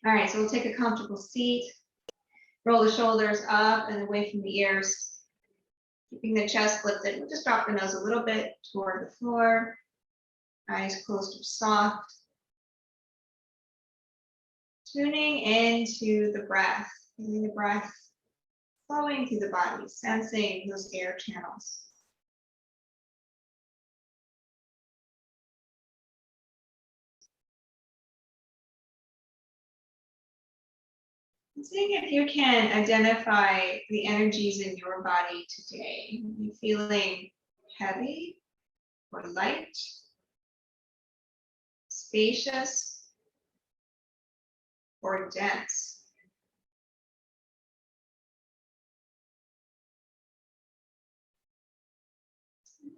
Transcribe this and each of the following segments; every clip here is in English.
All right, so we'll take a comfortable seat. Roll the shoulders up and away from the ears. Keeping the chest lifted. We'll just drop the nose a little bit toward the floor. Eyes closed or soft. Tuning into the breath. Feeling the breath flowing through the body. Sensing those air channels. And seeing if you can identify the energies in your body today. Are you feeling heavy or light? Spacious or dense?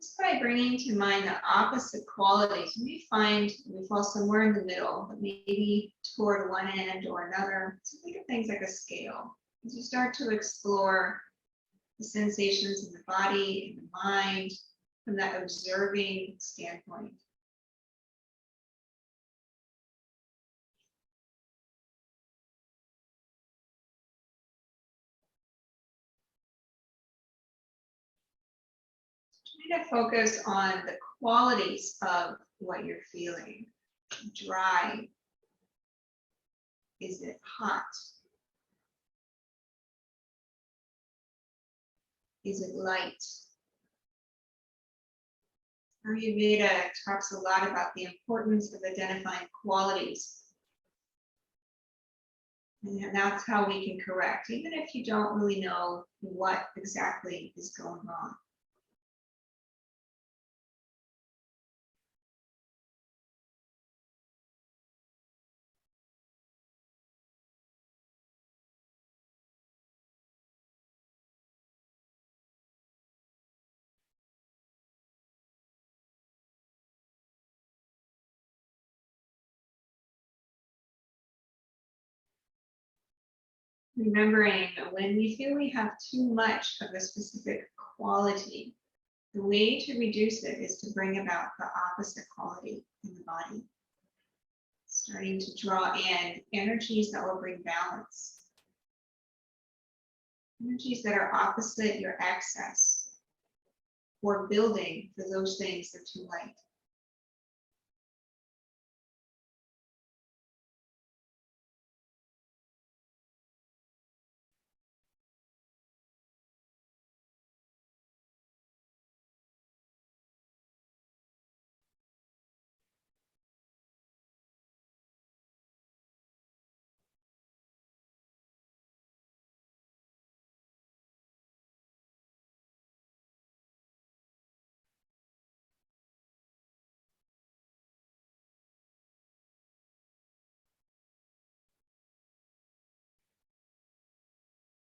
Just by bringing to mind the opposite qualities, you may find we fall somewhere in the middle, but maybe toward one end or another. So think of things like a scale. As you start to explore the sensations in the body, in the mind, from that observing standpoint. Try to focus on the qualities of what you're feeling. Dry. Is it hot? Is it light? Ayurveda talks a lot about the importance of identifying qualities. And that's how we can correct, even if you don't really know what exactly is going on. Remembering when we feel we have too much of a specific quality, the way to reduce it is to bring about the opposite quality in the body. Starting to draw in energies that will bring balance. Energies that are opposite your excess, or building for those things that are too light.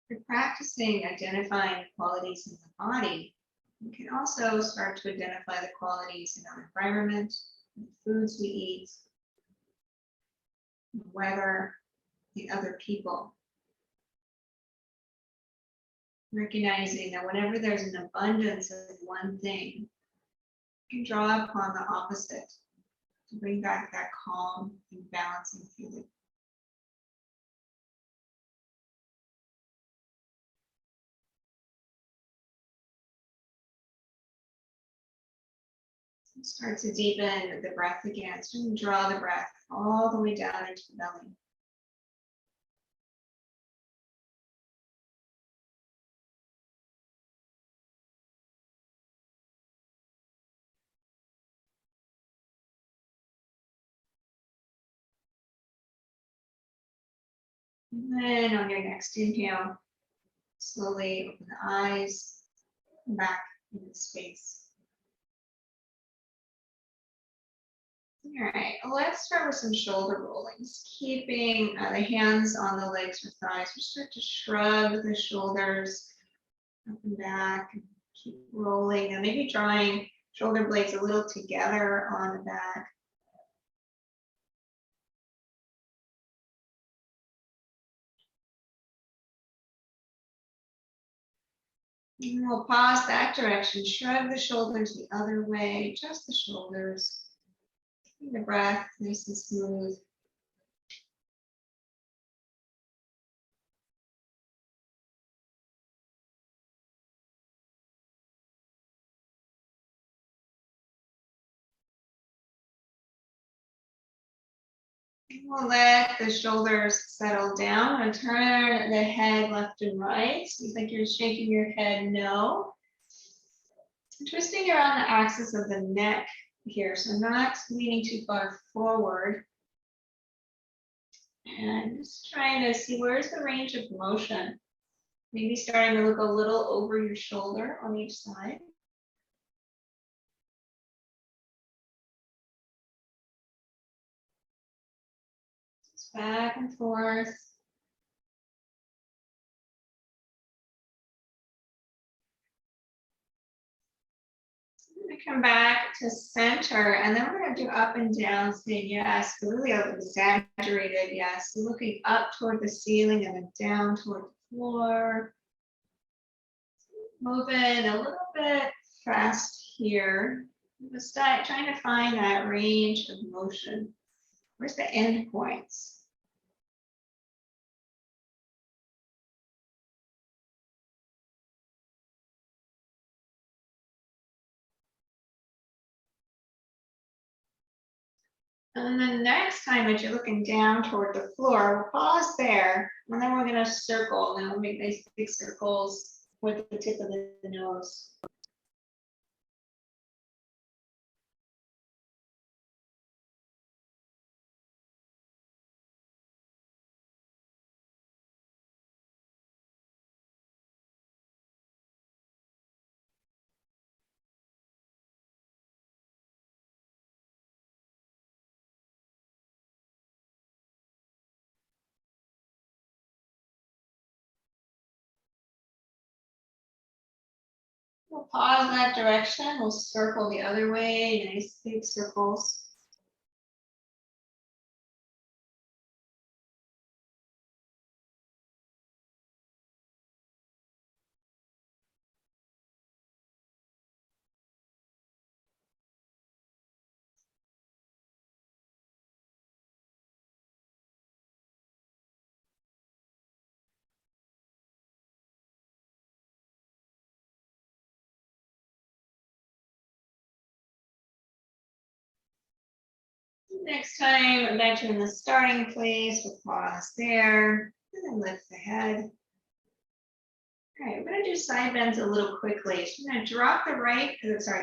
For practicing identifying qualities in the body, you can also start to identify the qualities in our environment, the foods we eat, the weather, the other people. Recognizing that whenever there's an abundance of one thing, you can draw upon the opposite to bring back that calm and balancing feeling. So start to deepen the breath again. So you draw the breath all the way down into the belly. And then on your next inhale, slowly open the eyes, come back into space. All right, let's start with some shoulder rollings. Keeping the hands on the legs or thighs. We start to shrug the shoulders up and back. And keep rolling. And maybe drawing shoulder blades a little together on the back. And we'll pause that direction. Shrug the shoulders the other way. Just the shoulders. Keeping the breath nice and smooth. We'll let the shoulders settle down and turn the head left and right. Seems like you're shaking your head no. Twisting around the axis of the neck here, so not leaning too far forward. And just trying to see where's the range of motion. Maybe starting to look a little over your shoulder on each side. Just back and forth. Come back to center, and then we're going to do up and down, saying yes, really exaggerated yes. Looking up toward the ceiling and then down toward the floor. Moving a little bit fast here. Just trying to find that range of motion. Where's the end points? And then next time that you're looking down toward the floor, we'll pause there, and then we're going to circle. Now we'll make nice big circles with the tip of the nose. We'll pause in that direction. We'll circle the other way, nice big circles. Next time, back in the starting place, we'll pause there, and then lift the head. All right, we're going to do side bends a little quickly. So I'm going to drop the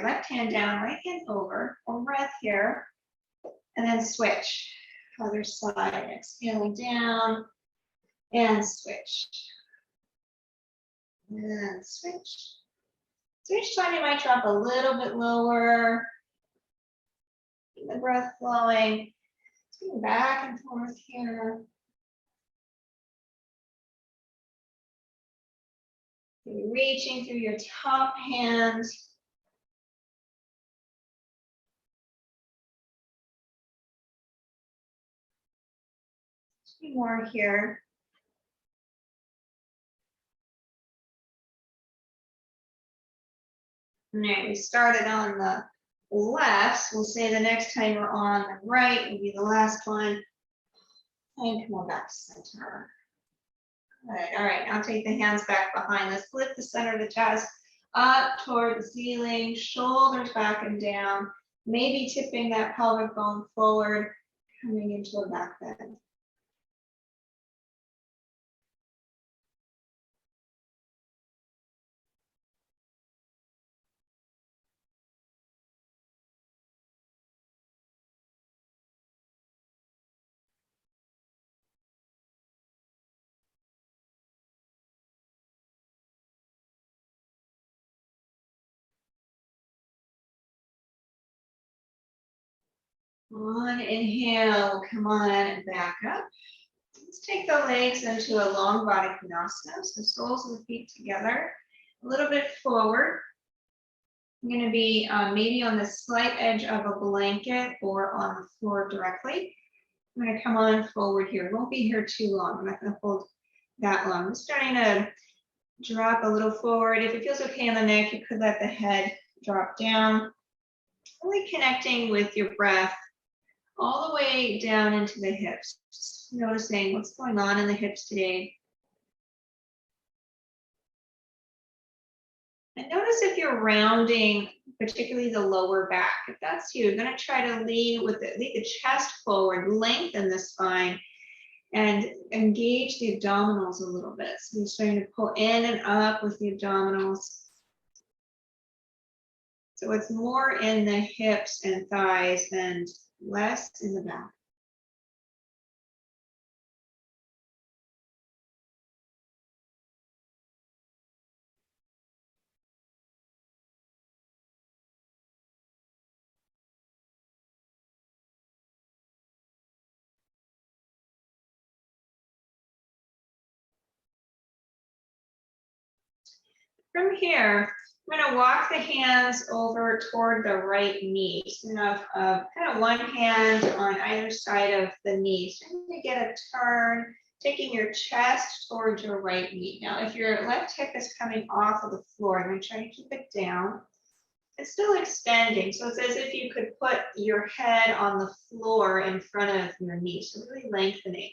left hand down, right hand over, one breath here, and then switch. Other side, exhaling down, and switch. And switch. So each time you might drop a little bit lower. Keep the breath flowing. Going back and forth here. You're reaching through your top hand. A few more here. All right, we started on the left. We'll say the next time we're on the right will be the last one. And come on back to center. All right, now take the hands back behind. Let's lift the center of the chest up toward the ceiling, shoulders back and down, maybe tipping that pelvic bone forward, coming into a back bend. On inhale, come on back up. Let's take the legs into a long body konasana, so soles of the feet together, a little bit forward. I'm going to be maybe on the slight edge of a blanket or on the floor directly. I'm going to come on forward here. Won't be here too long. I'm not going to hold that long. I'm starting to drop a little forward. If it feels okay on the neck, you could let the head drop down. Really connecting with your breath all the way down into the hips. Just noticing what's going on in the hips today. And notice if you're rounding particularly the lower back. If that's you, you're going to try to lean with lead the chest forward, lengthen the spine, and engage the abdominals a little bit. So you're starting to pull in and up with the abdominals. So it's more in the hips and thighs and less in the back. From here, I'm going to walk the hands over toward the right knee. So kind of one hand on either side of the knee. So I'm going to get a turn, taking your chest towards your right knee. Now, if your left hip is coming off of the floor, I'm going to try to keep it down. It's still extending, so it's as if you could put your head on the floor in front of your knee, so really lengthening.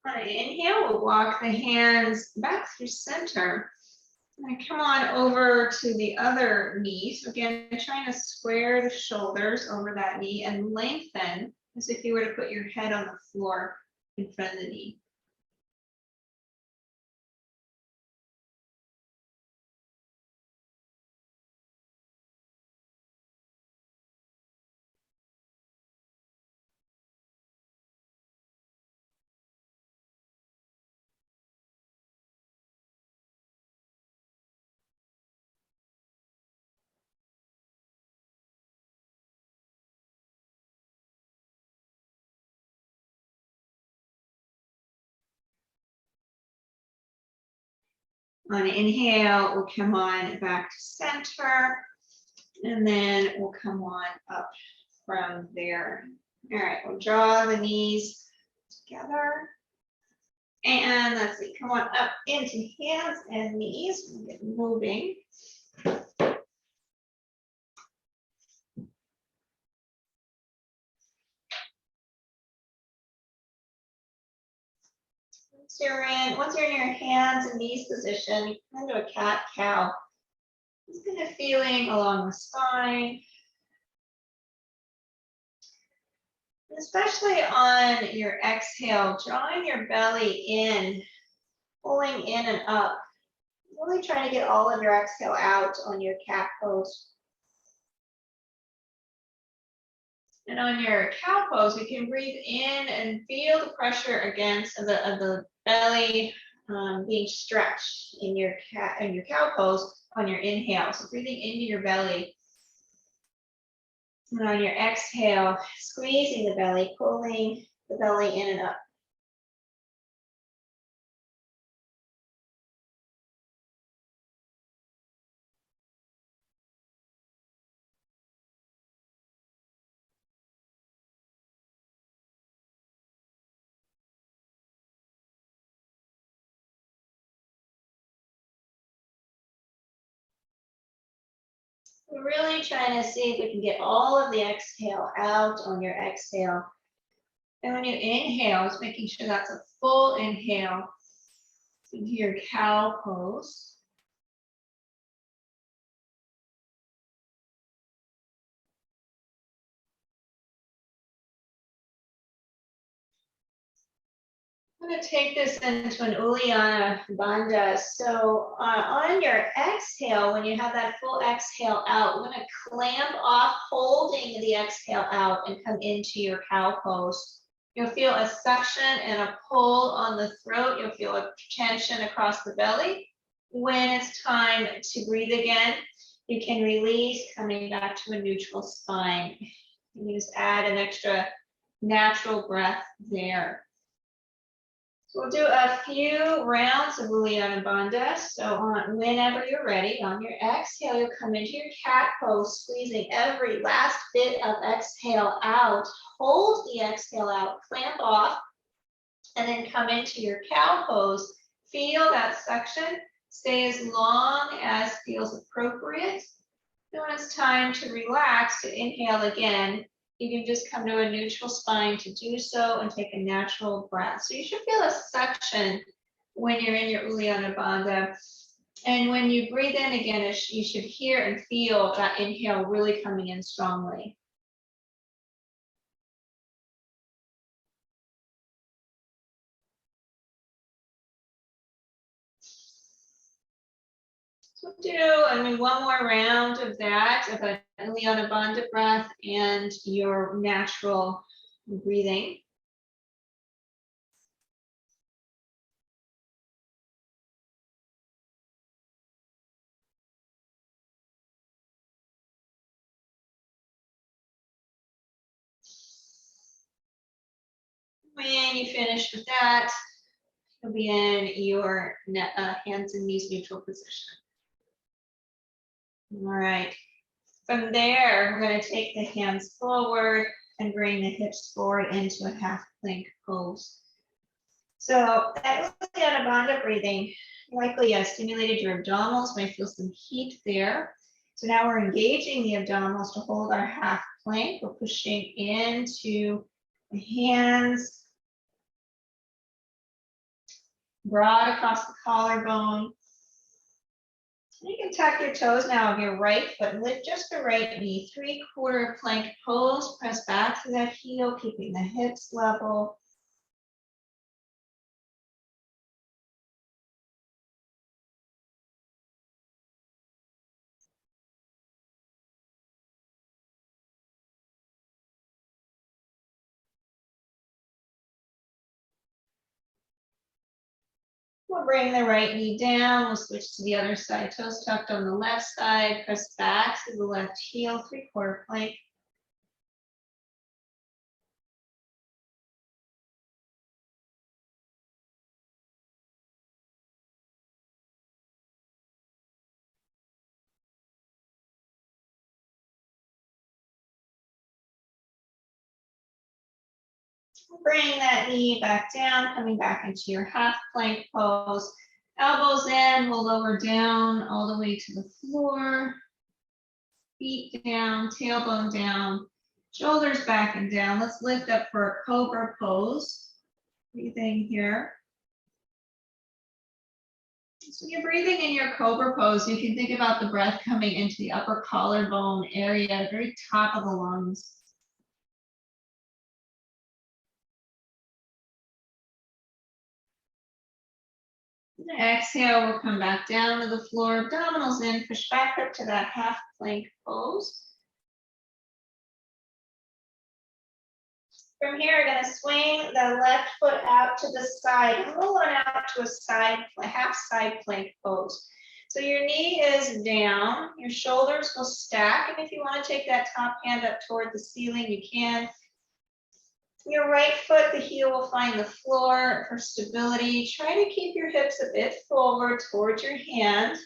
On an inhale, we'll walk the hands back through center. And come on over to the other knee. So again, trying to square the shoulders over that knee and lengthen as if you were to put your head on the floor in front of the knee. On an inhale, we'll come on back to center, and then we'll come on up from there. All right, we'll draw the knees together. And let's see, come on up into hands and knees. We'll get moving. Once you're in your hands and knees position, you come into a cat-cow. Just kind of feeling along the spine. Especially on your exhale, drawing your belly in, pulling in and up. Really trying to get all of your exhale out on your cat pose. And on your cow pose, you can breathe in and feel the pressure against the belly being stretched in your cow pose on your inhale. So breathing into your belly. And on your exhale, squeezing the belly, pulling the belly in and up. We're really trying to see if we can get all of the exhale out on your exhale. And when you inhale, it's making sure that's a full inhale into your cow pose. I'm going to take this into an Uddiyana Bandha. So on your exhale, when you have that full exhale out, we're going to clamp off, holding the exhale out and come into your cow pose. You'll feel a suction and a pull on the throat. You'll feel a tension across the belly. When it's time to breathe again, you can release, coming back to a neutral spine. You can just add an extra natural breath there. So we'll do a few rounds of Uddiyana Bandha. So whenever you're ready, on your exhale, you'll come into your cat pose, squeezing every last bit of exhale out. Hold the exhale out, clamp off, and then come into your cow pose. Feel that section. Stay as long as feels appropriate. And when it's time to relax, to inhale again, you can just come to a neutral spine to do so and take a natural breath. So you should feel a section when you're in your Uddiyana Bandha. And when you breathe in again, you should hear and feel that inhale really coming in strongly. So do, one more round of that, of an Uddiyana Bandha breath and your natural breathing. When you finish with that, you'll be in your hands and knees neutral position. All right. From there, we're going to take the hands forward and bring the hips forward into a half plank pose. So that was the Uddiyana Bandha breathing. Likely stimulated your abdominals, might feel some heat there. So now we're engaging the abdominals to hold our half plank. We're pushing into the hands, broad across the collarbone. You can tuck your toes now of your right foot and lift just the right knee. 3/4 plank pose. Press back to that heel, keeping the hips level. We'll bring the right knee down. We'll switch to the other side. Toes tucked on the left side. Press back to the left heel, 3/4 plank. Bring that knee back down, coming back into your half plank pose. Elbows in, we'll lower down all the way to the floor. Feet down, tailbone down, shoulders back and down. Let's lift up for a cobra pose. Breathing here. So you're breathing in your cobra pose. You can think about the breath coming into the upper collarbone area, very top of the lungs. Exhale, we'll come back down to the floor, abdominals in, push back up to that half plank pose. From here, we're going to swing the left foot out to the side and roll it out to a half side plank pose. So your knee is down, your shoulders will stack, and if you want to take that top hand up toward the ceiling, you can. Your right foot, the heel will find the floor for stability. Try to keep your hips a bit forward towards your hand.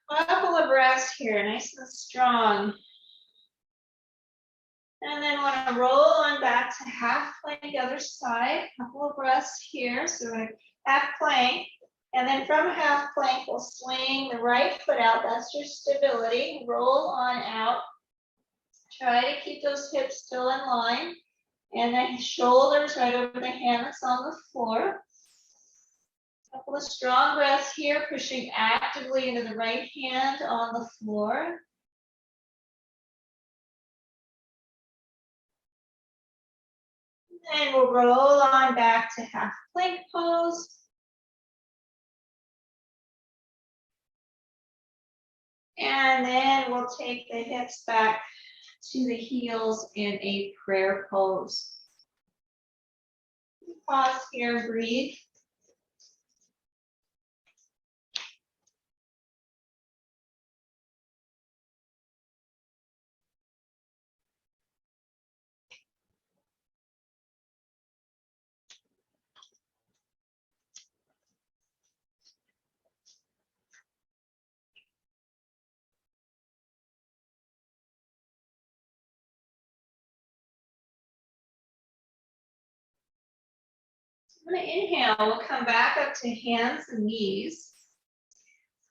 A couple of breaths here, nice and strong. And then want to roll on back to half plank, other side. A couple of breaths here. So we're going to half plank. And then from half plank, we'll swing the right foot out. That's your stability. Roll on out. Try to keep those hips still in line. And then shoulders right over the hand that's on the floor. A couple of strong breaths here, pushing actively into the right hand on the floor. And we'll roll on back to half plank pose. And then we'll take the hips back to the heels in a prayer pose. Pause here, breathe. I'm going to inhale. We'll come back up to hands and knees.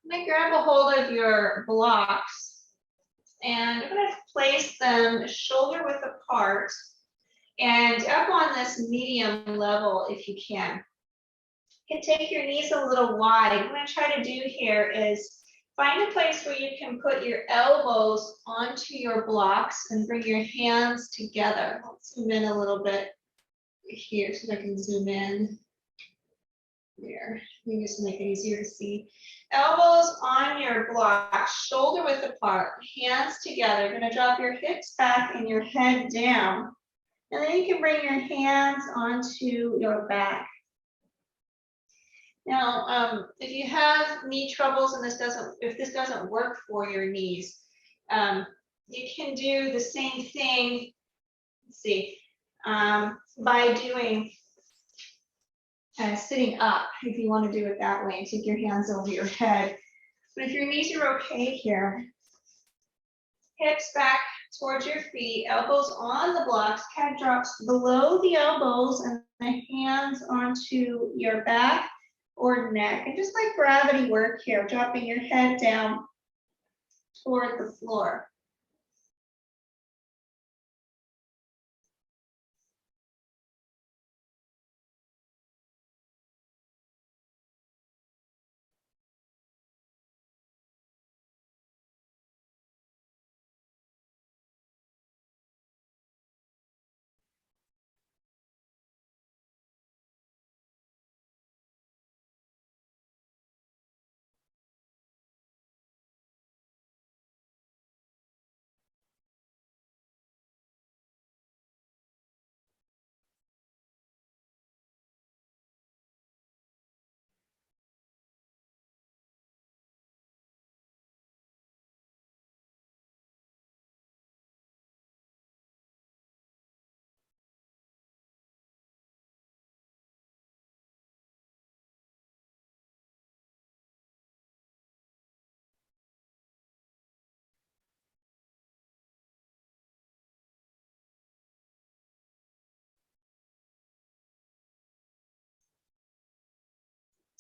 I'm going to grab a hold of your blocks and I'm going to place them shoulder width apart and up on this medium level if you can. You can take your knees a little wide. What I'm going to try to do here is find a place where you can put your elbows onto your blocks and bring your hands together. I'll zoom in a little bit here so I can zoom in. There, let me just make it easier to see. Elbows on your block, shoulder width apart, hands together. You're going to drop your hips back and your head down. And then you can bring your hands onto your back. Now, if you have knee troubles and if this doesn't work for your knees, you can do the same thing. Let's see, by doing sitting up, if you want to do it that way, and take your hands over your head. But if your knees are okay here, hips back towards your feet, elbows on the blocks, head drops below the elbows, and the hands onto your back or neck. And just like gravity work here, dropping your head down toward the floor.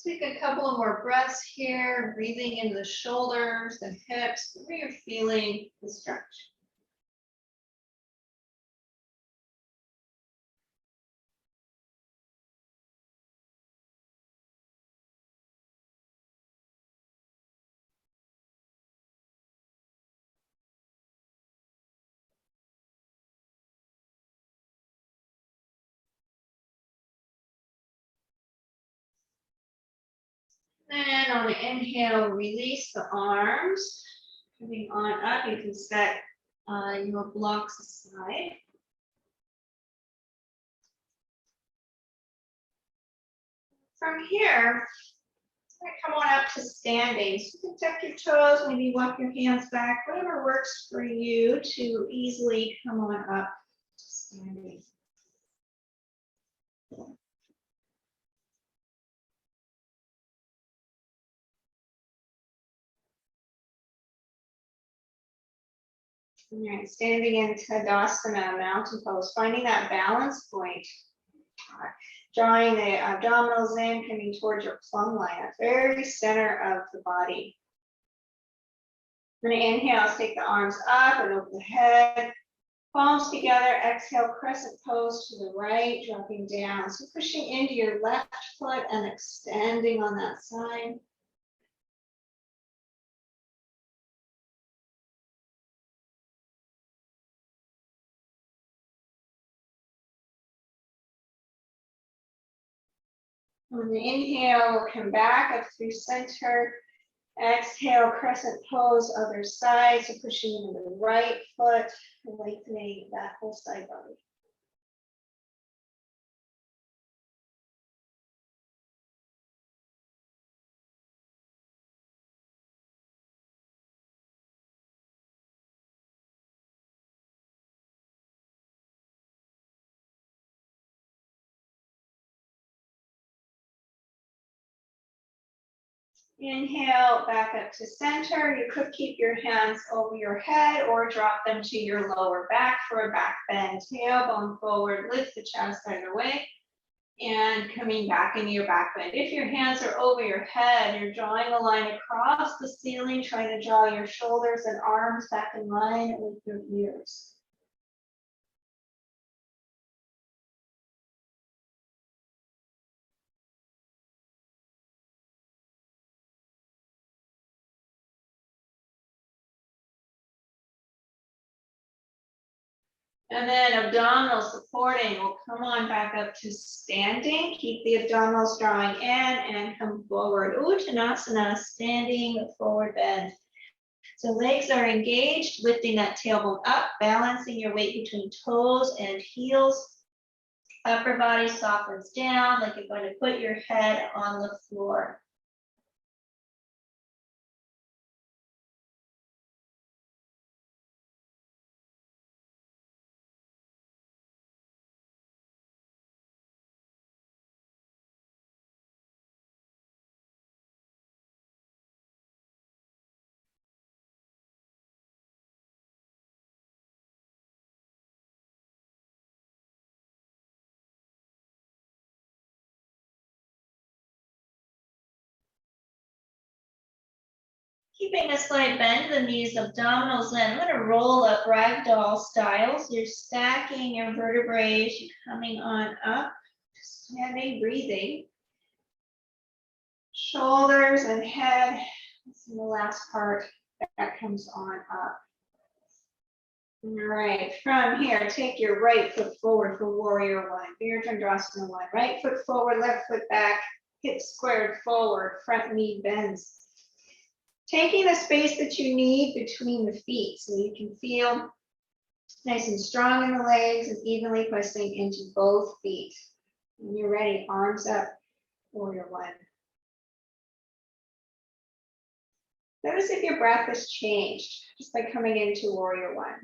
Take a couple of more breaths here, breathing into the shoulders, the hips, where you're feeling the stretch. Then on the inhale, release the arms. Coming on up, you can set your blocks aside. From here, come on up to standing. So you can tuck your toes, maybe walk your hands back, whatever works for you to easily come on up to standing. All right, standing in Tadasana, mountain pose, finding that balance point. Drawing the abdominals in, coming towards your plumb line, at the very center of the body. I'm going to inhale, take the arms up and over the head, palms together, exhale, crescent pose to the right, dropping down. So pushing into your left foot and extending on that side. On the inhale, we'll come back up through center. Exhale, crescent pose, other side. So pushing into the right foot, lengthening that whole side body. Inhale, back up to center. You could keep your hands over your head or drop them to your lower back for a back bend. Tailbone forward, lift the chest either way. And coming back into your back bend. If your hands are over your head, you're drawing a line across the ceiling, trying to draw your shoulders and arms back in line with your ears. And then abdominal supporting will come on back up to standing. Keep the abdominals drawing in and come forward. Uttanasana, standing forward bend. So legs are engaged, lifting that tailbone up, balancing your weight between toes and heels. Upper body softens down like you're going to put your head on the floor. Keeping a slight bend in the knees, abdominals in. I'm going to roll up ragdoll style. So you're stacking your vertebrae, you're coming on up, standing, breathing. Shoulders and head. This is the last part that comes on up. All right, from here, take your right foot forward for warrior one. Virabhadrasana one. Right foot forward, left foot back, hips squared forward, front knee bends. Taking the space that you need between the feet so you can feel nice and strong in the legs and evenly pressing into both feet. When you're ready, arms up, warrior one. Notice if your breath has changed just by coming into warrior one.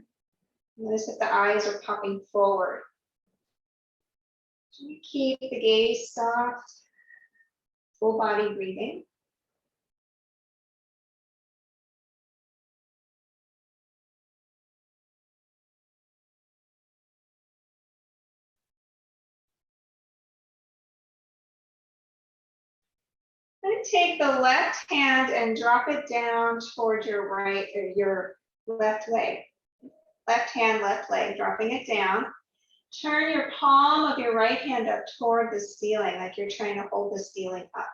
Notice if the eyes are popping forward. Keep the gaze soft, full body breathing. Then take the left hand and drop it down towards your right or your left leg. Left hand, left leg, dropping it down. Turn your palm of your right hand up toward the ceiling, like you're trying to hold the ceiling up.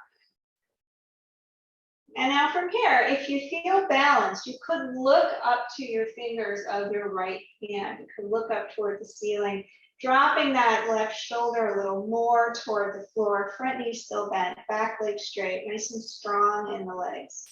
And now from here, if you feel balanced, you could look up to your fingers of your right hand. You could look up toward the ceiling, dropping that left shoulder a little more toward the floor, front knee still bent, back leg straight, nice and strong in the legs.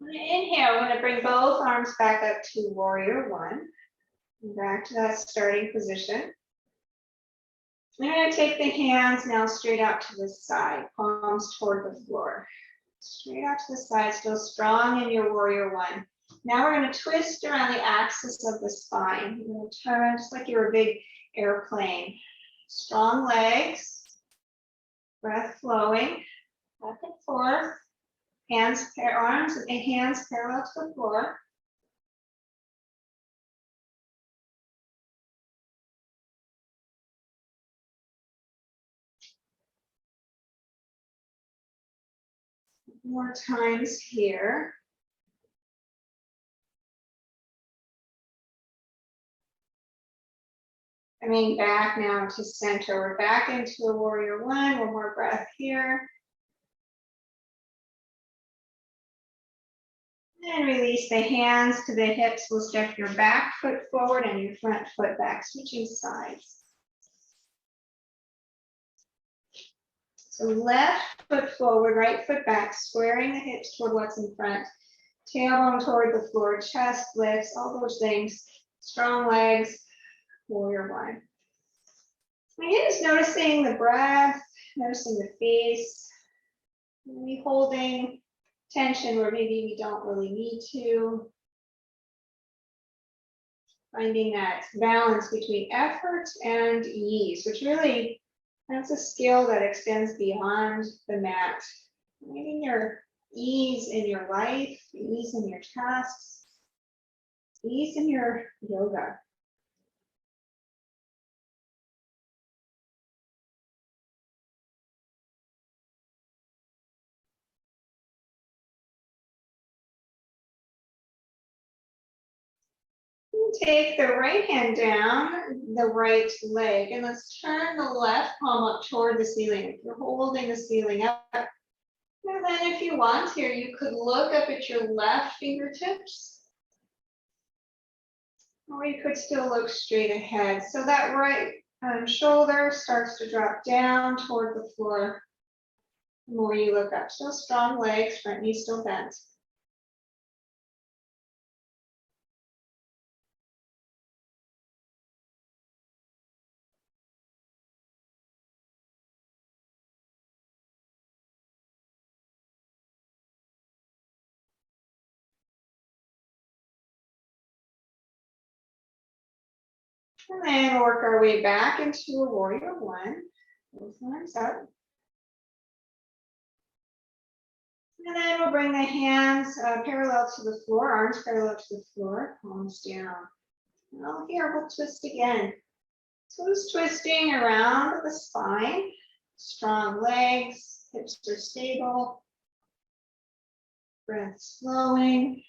Inhale, we're going to bring both arms back up to warrior one. And back to that starting position. We're going to take the hands now straight out to the side, palms toward the floor. Straight out to the side, still strong in your warrior one. Now we're going to twist around the axis of the spine. You're going to turn just like you're a big airplane. Strong legs, breath flowing, back and forth. Arms and hands parallel to the floor. More times here. Coming back now to center. We're back into a warrior one. One more breath here. And release the hands to the hips. We'll step your back foot forward and your front foot back, switching sides. So left foot forward, right foot back, squaring the hips toward what's in front. Tailbone toward the floor, chest lifts, all those things. Strong legs, warrior one. Again, just noticing the breath, noticing the face. Maybe holding tension where maybe we don't really need to. Finding that balance between effort and ease, which really, that's a skill that extends beyond the mat. Finding your ease in your life, ease in your tasks, ease in your yoga. Take the right hand down the right leg, and let's turn the left palm up toward the ceiling. If you're holding the ceiling up, and then if you want here, you could look up at your left fingertips, or you could still look straight ahead. So that right shoulder starts to drop down toward the floor the more you look up. Still strong legs, front knee still bent. And then work our way back into a warrior one. Both arms up. And then we'll bring the hands parallel to the floor, arms parallel to the floor, palms down. Well, here we'll twist again. So it's twisting around the spine, strong legs, hips are stable, breath flowing.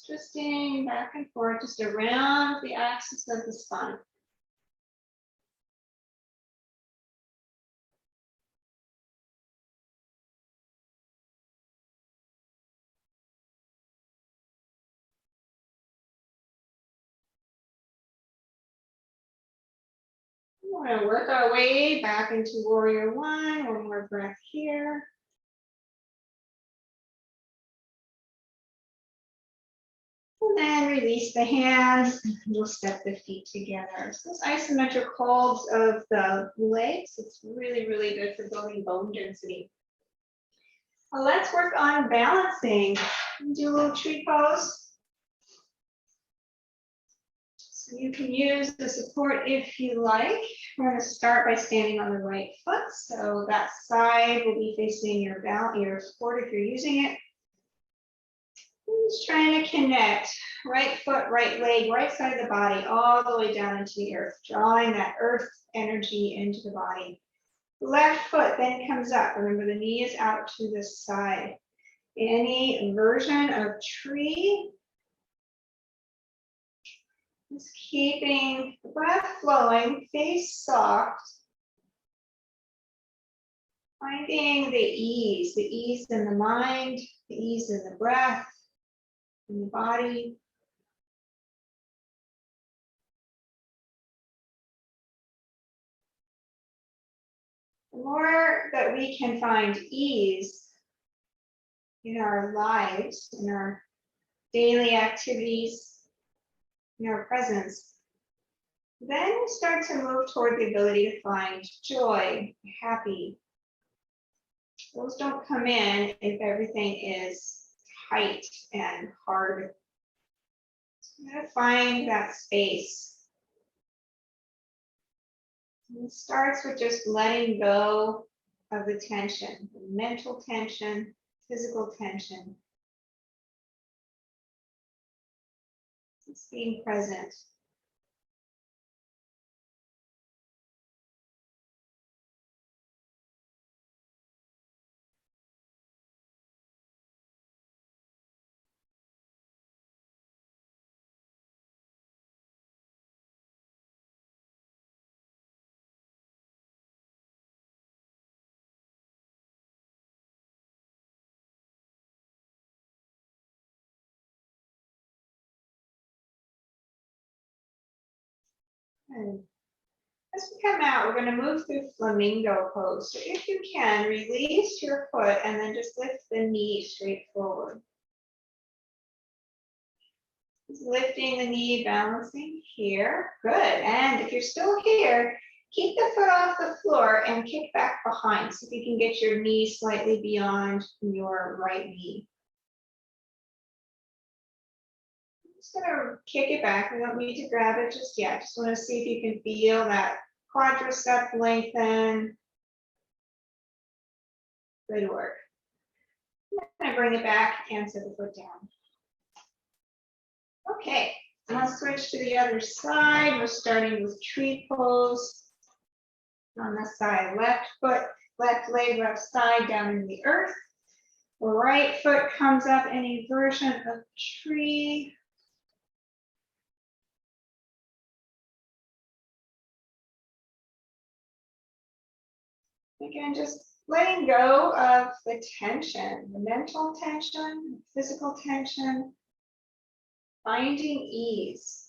Twisting back and forth just around the axis of the spine. We're going to work our way back into warrior one. One more breath here. And then release the hands. We'll step the feet together. So those isometric holds of the legs, it's really, really good for building bone density. Well, let's work on balancing. Do a little tree pose. So you can use the support if you like. We're going to start by standing on the right foot. So that side will be facing your support if you're using it. Just trying to connect right foot, right leg, right side of the body, all the way down into the earth, drawing that earth energy into the body. The left foot then comes up. Remember, the knee is out to the side. Any version of tree. Just keeping the breath flowing, face soft. Finding the ease in the mind, the ease in the breath, in the body. The more that we can find ease in our lives, in our daily activities, in our presence, then we start to move toward the ability to find joy, happy. Those don't come in if everything is tight and hard. So I'm going to find that space. And it starts with just letting go of the tension, the mental tension, physical tension. Just being present. And as we come out, we're going to move through flamingo pose. So if you can, release your foot and then just lift the knee straight forward. Just lifting the knee, balancing here. Good. And if you're still here, Keep the foot off the floor and kick back behind. So if you can get your knee slightly beyond your right knee. I'm just gonna kick it back. We don't need to grab it just yet. Just want to see if you can feel that quadricep lengthen. Good work. I'm gonna bring it back and set the foot down. Okay, let's switch to the other side. We're starting with tree pose. On the side, left foot, left leg, left side down in the earth. Right foot comes up in a version of tree. Again, just letting go of the tension, the mental tension, physical tension, finding ease.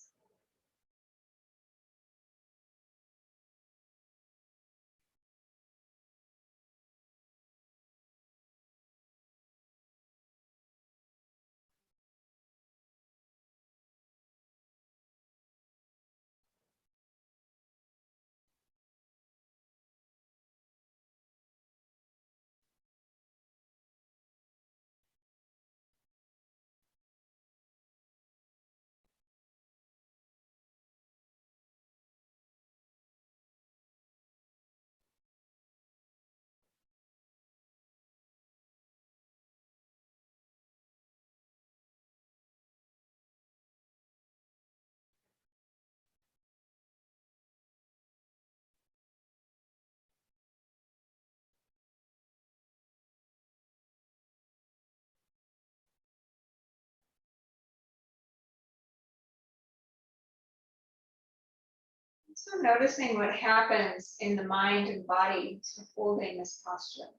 So noticing what happens in the mind and body to holding this posture.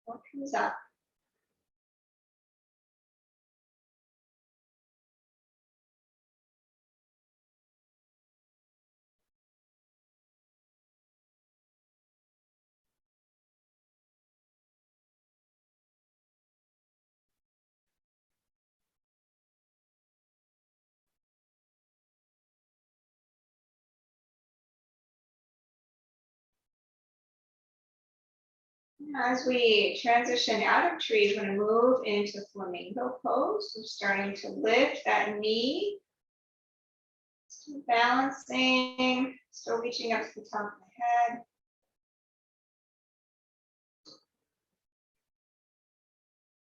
What comes up? As we transition out of tree, we're going to move into flamingo pose. We're starting to lift that knee, still balancing, still reaching up to the top of the head.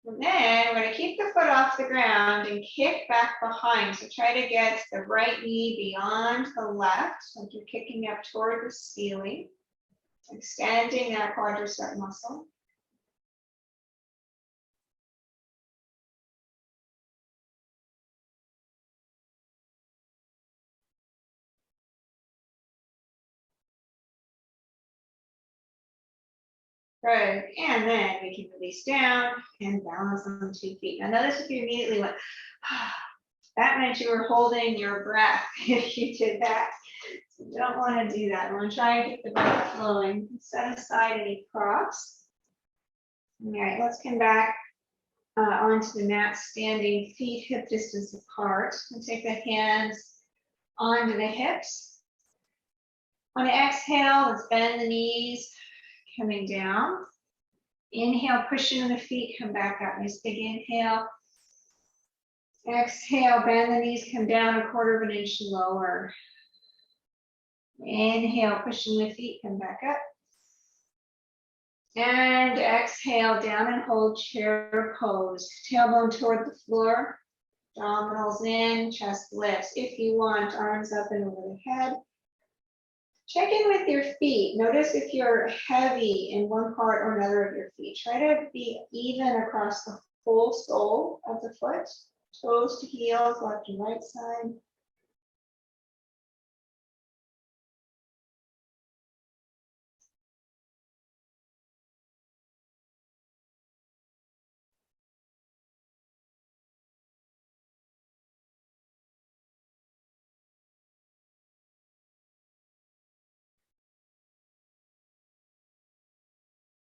And then we're going to keep the foot off the ground and kick back behind. So try to get the right knee beyond the left, like you're kicking up toward the ceiling, extending that quadricep muscle. Good, and then we can release down and balance on 2 feet. Now notice if you immediately went, that meant you were holding your breath if you did that. So you don't want to do that. We want to try and get the breath flowing. Set aside any props. All right, let's come back onto the mat, standing, feet hip distance apart. And take the hands onto the hips. On the exhale, let's bend the knees, coming down. Inhale, push into the feet, come back up. Nice big inhale. Exhale, bend the knees, come down 1/4 of an inch lower. Inhale, push in the feet, come back up. And exhale, down and hold chair pose. Tailbone toward the floor. Abdominals in, chest lifts. If you want, arms up and over the head. Check in with your feet. Notice if you're heavy in one part or another of your feet. Try to be even across the whole sole of the foot. Toes to heels, left and right side.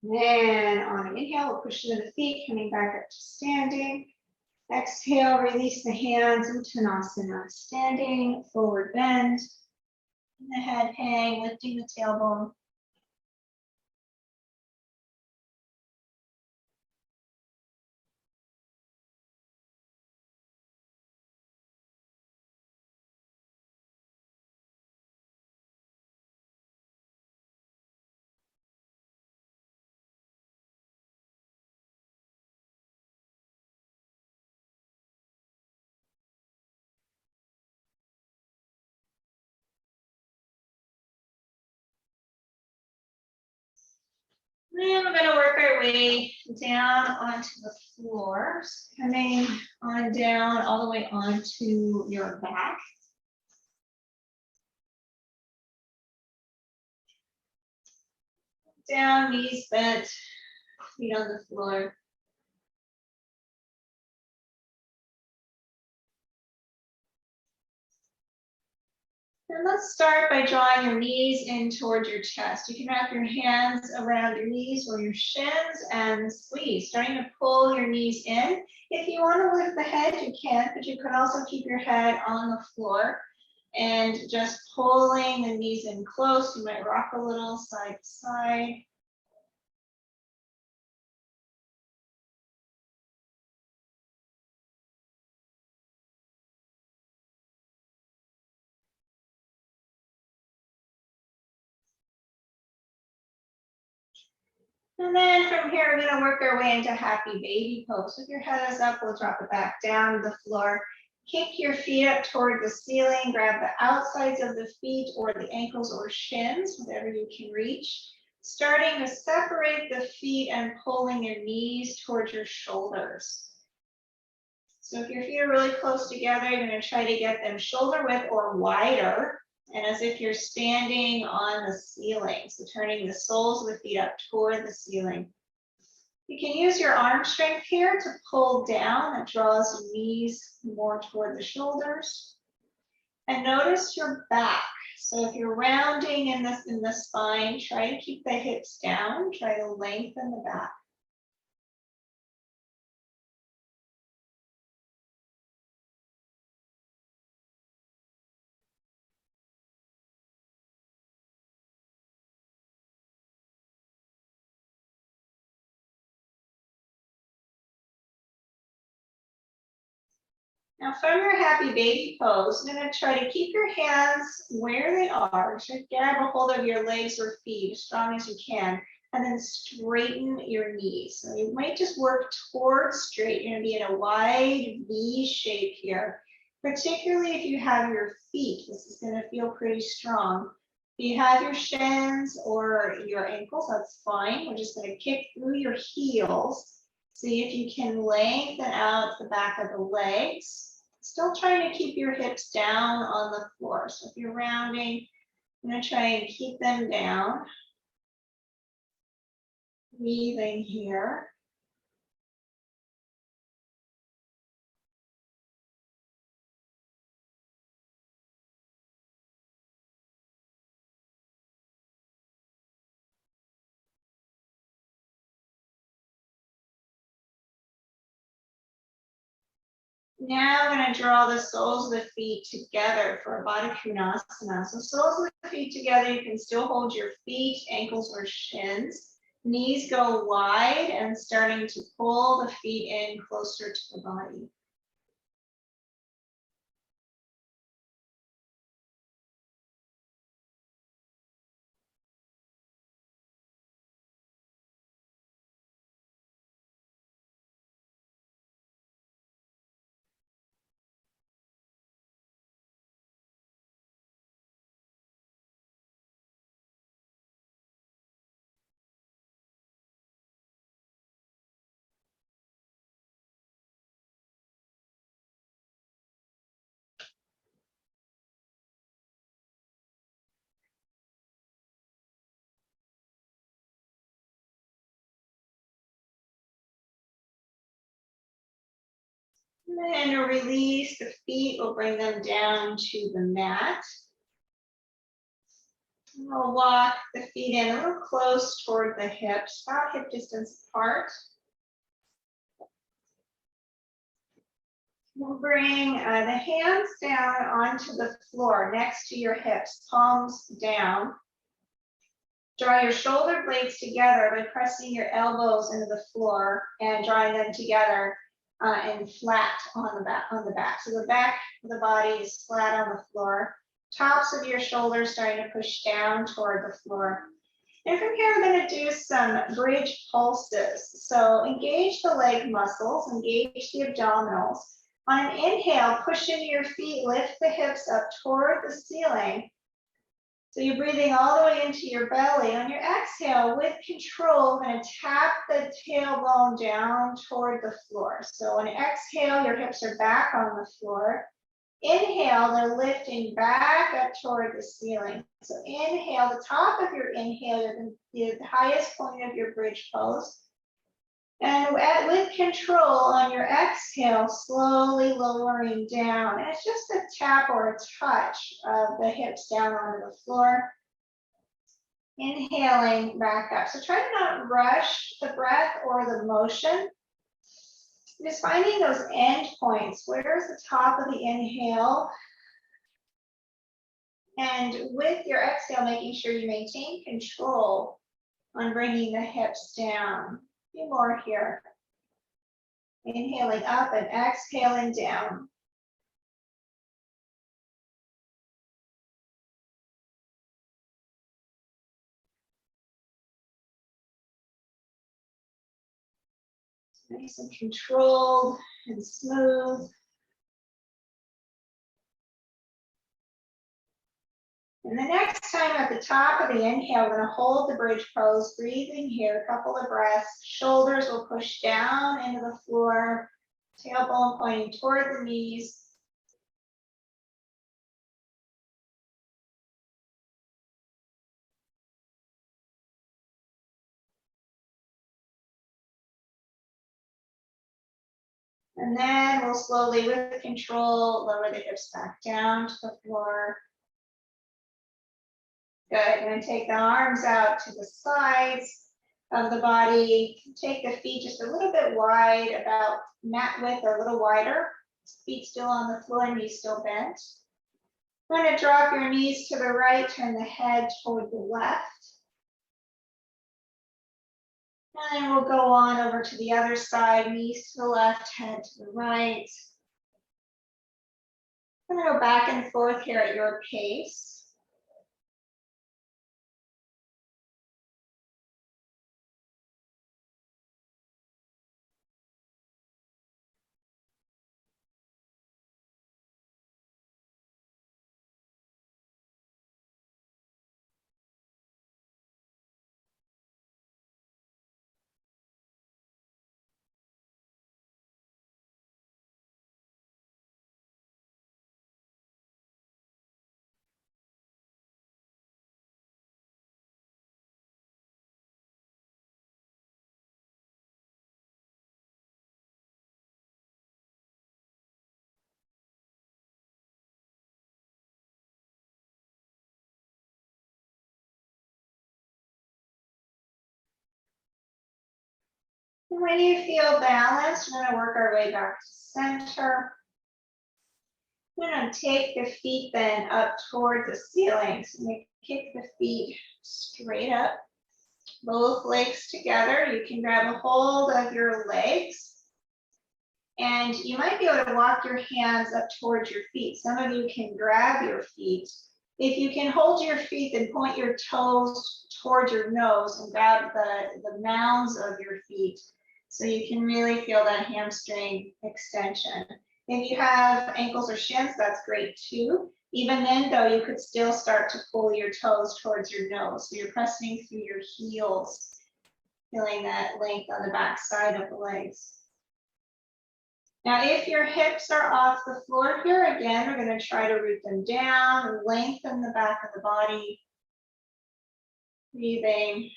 Then on an inhale, we'll push into the feet, coming back up to standing. Exhale, release the hands, Uttanasana. Standing, forward bend. The head hang, lifting the tailbone. Then we're going to work our way down onto the floor, coming on down all the way onto your back. Down, knees bent, feet on the floor. And let's start by drawing your knees in towards your chest. You can wrap your hands around your knees or your shins and squeeze, starting to pull your knees in. If you want to lift the head, you can, but you can also keep your head on the floor and just pulling the knees in close. You might rock a little side to side. And then from here, we're going to work our way into happy baby pose. If your head is up, we'll drop it back down to the floor. Kick your feet up toward the ceiling. Grab the outsides of the feet or the ankles or shins, whatever you can reach. Starting to separate the feet and pulling your knees towards your shoulders. So if your feet are really close together, you're going to try to get them shoulder width or wider. And as if you're standing on the ceiling, so turning the soles of the feet up toward the ceiling. You can use your arm strength here to pull down. That draws the knees more toward the shoulders. And notice your back. So if you're rounding in the spine, try to keep the hips down. Try to lengthen the back. Now from your happy baby pose, you're going to try to keep your hands where they are. Try to grab a hold of your legs or feet as strong as you can, and then straighten your knees. So you might just work towards straight. You're going to be in a wide V shape here, particularly if you have your feet. This is going to feel pretty strong. If you have your shins or your ankles, that's fine. We're just going to kick through your heels. See if you can lengthen out the back of the legs. Still trying to keep your hips down on the floor. So if you're rounding, I'm going to try and keep them down. Breathing here. Now I'm going to draw the soles of the feet together for a Baddha Konasana. So soles of the feet together, you can still hold your feet, ankles, or shins. Knees go wide and starting to pull the feet in closer to the body. And then release the feet, we'll bring them down to the mat. And we'll walk the feet in a little close toward the hips, about hip distance apart. We'll bring the hands down onto the floor next to your hips, palms down. Draw your shoulder blades together by pressing your elbows into the floor and drawing them together and flat on the back. So the back of the body is flat on the floor. Tops of your shoulders starting to push down toward the floor. And from here, we're going to do some bridge pulses. So engage the leg muscles, engage the abdominals. On an inhale, push into your feet, lift the hips up toward the ceiling. So you're breathing all the way into your belly. On your exhale, with control, we're going to tap the tailbone down toward the floor. So on exhale, your hips are back on the floor. Inhale, they're lifting back up toward the ceiling. So inhale, the top of your inhale, the highest point of your bridge pose. And with control on your exhale, slowly lowering down. And it's just a tap or a touch of the hips down onto the floor. Inhaling back up. So try to not rush the breath or the motion. Just finding those end points. Where's the top of the inhale? And with your exhale, making sure you maintain control on bringing the hips down. A few more here. Inhaling up and exhaling down. Nice and controlled and smooth. And the next time at the top of the inhale, we're going to hold the bridge pose, breathing here, a couple of breaths. Shoulders will push down into the floor, tailbone pointing toward the knees. And then we'll slowly, with control, lower the hips back down to the floor. Good. You're going to take the arms out to the sides of the body. Take the feet just a little bit wide, about mat width or a little wider. Feet still on the floor, knees still bent. You're going to drop your knees to the right, turn the head toward the left. And then we'll go on over to the other side, knees to the left, head to the right. I'm going to go back and forth here at your pace. When you feel balanced, we're going to work our way back to center. We're going to take the feet then up toward the ceiling. So you kick the feet straight up, both legs together. You can grab a hold of your legs. And you might be able to walk your hands up towards your feet. Some of you can grab your feet. If you can hold your feet, then point your toes towards your nose and grab the mounds of your feet. So you can really feel that hamstring extension. If you have ankles or shins, that's great too. Even then though, you could still start to pull your toes towards your nose. So you're pressing through your heels, feeling that length on the back side of the legs. Now, if your hips are off the floor here, again, we're going to try to root them down and lengthen the back of the body. Breathing.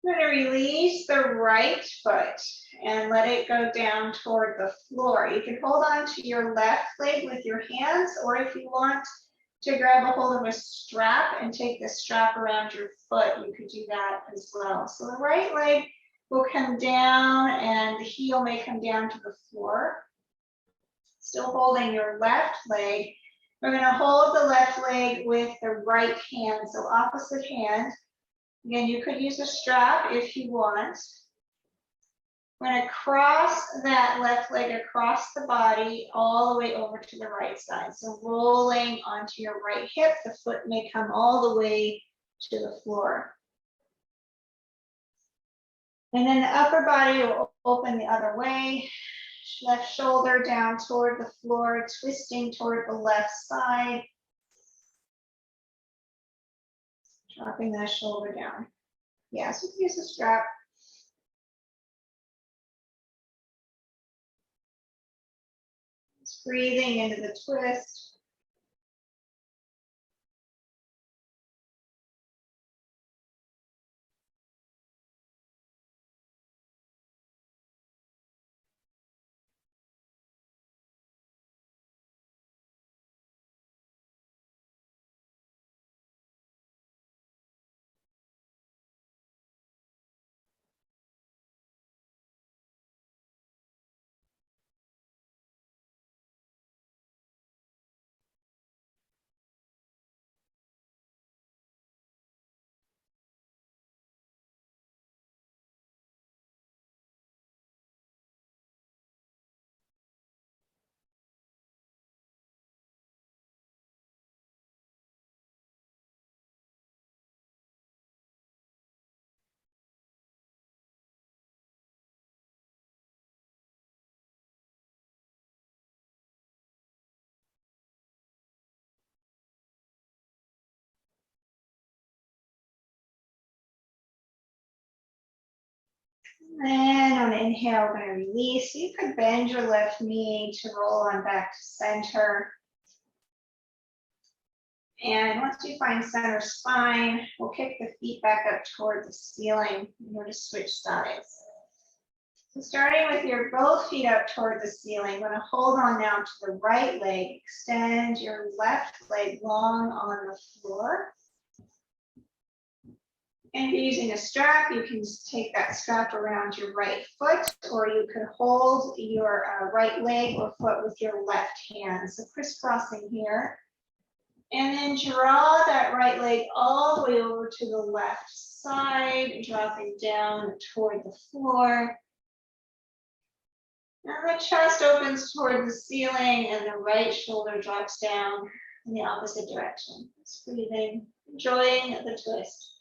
I'm going to release the right foot and let it go down toward the floor. You can hold on to your left leg with your hands, or if you want to grab a hold of a strap and take the strap around your foot, you could do that as well. So the right leg will come down and the heel may come down to the floor. Still holding your left leg. We're going to hold the left leg with the right hand, so opposite hand. Again, you could use a strap if you want. We're going to cross that left leg across the body all the way over to the right side. So rolling onto your right hip, the foot may come all the way to the floor. And then the upper body will open the other way. Left shoulder down toward the floor, twisting toward the left side. Dropping that shoulder down. Yes, we can use a strap. Just breathing into the twist. And on inhale, we're going to release. You could bend your left knee to roll on back to center. And once you find center spine, we'll kick the feet back up toward the ceiling. We're going to switch sides. So starting with your both feet up toward the ceiling, we're going to hold on now to the right leg. Extend your left leg long on the floor. And if you're using a strap, you can just take that strap around your right foot, or you could hold your right leg or foot with your left hand. So crisscrossing here. And then draw that right leg all the way over to the left side, dropping down toward the floor. And the chest opens toward the ceiling and the right shoulder drops down in the opposite direction. Just breathing, enjoying the twist.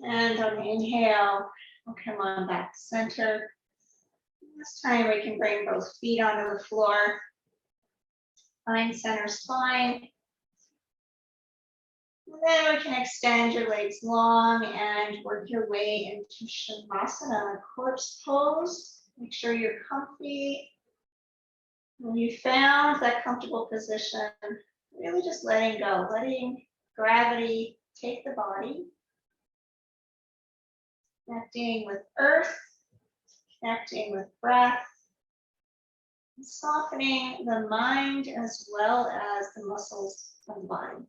And on the inhale, we'll come on back to center. This time we can bring both feet onto the floor. Find center spine. And then we can extend your legs long and work your way into Shavasana, corpse pose. Make sure you're comfy. When you found that comfortable position, really just letting go, letting gravity take the body. Connecting with earth, connecting with breath, Softening the mind as well as the muscles of the body.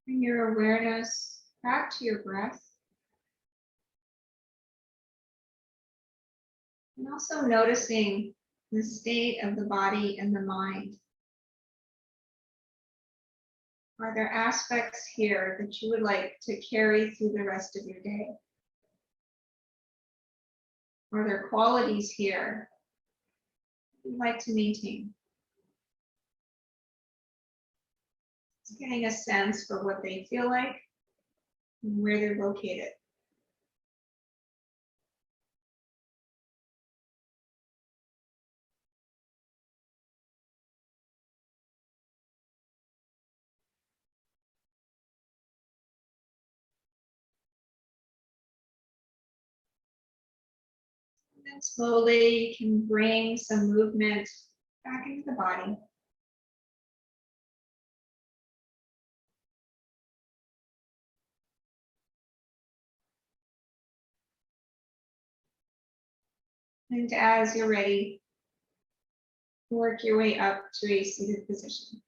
Bring your awareness back to your breath. And also noticing the state of the body and the mind. Are there aspects here that you would like to carry through the rest of your day? Are there qualities here you'd like to maintain? Just getting a sense for what they feel like and where they're located. And then slowly you can bring some movement back into the body. And as you're ready, work your way up to a seated position.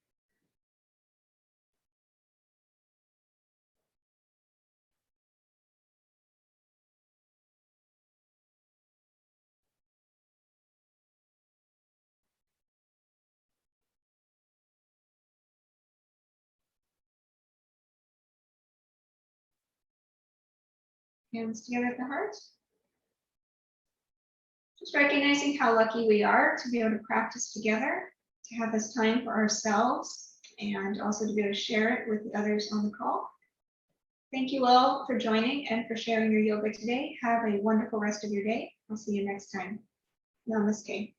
Hands together at the heart. Just recognizing how lucky we are to be able to practice together, to have this time for ourselves, and also to be able to share it with the others on the call. Thank you all for joining and for sharing your yoga today. Have a wonderful rest of your day. I'll see you next time. Namaste.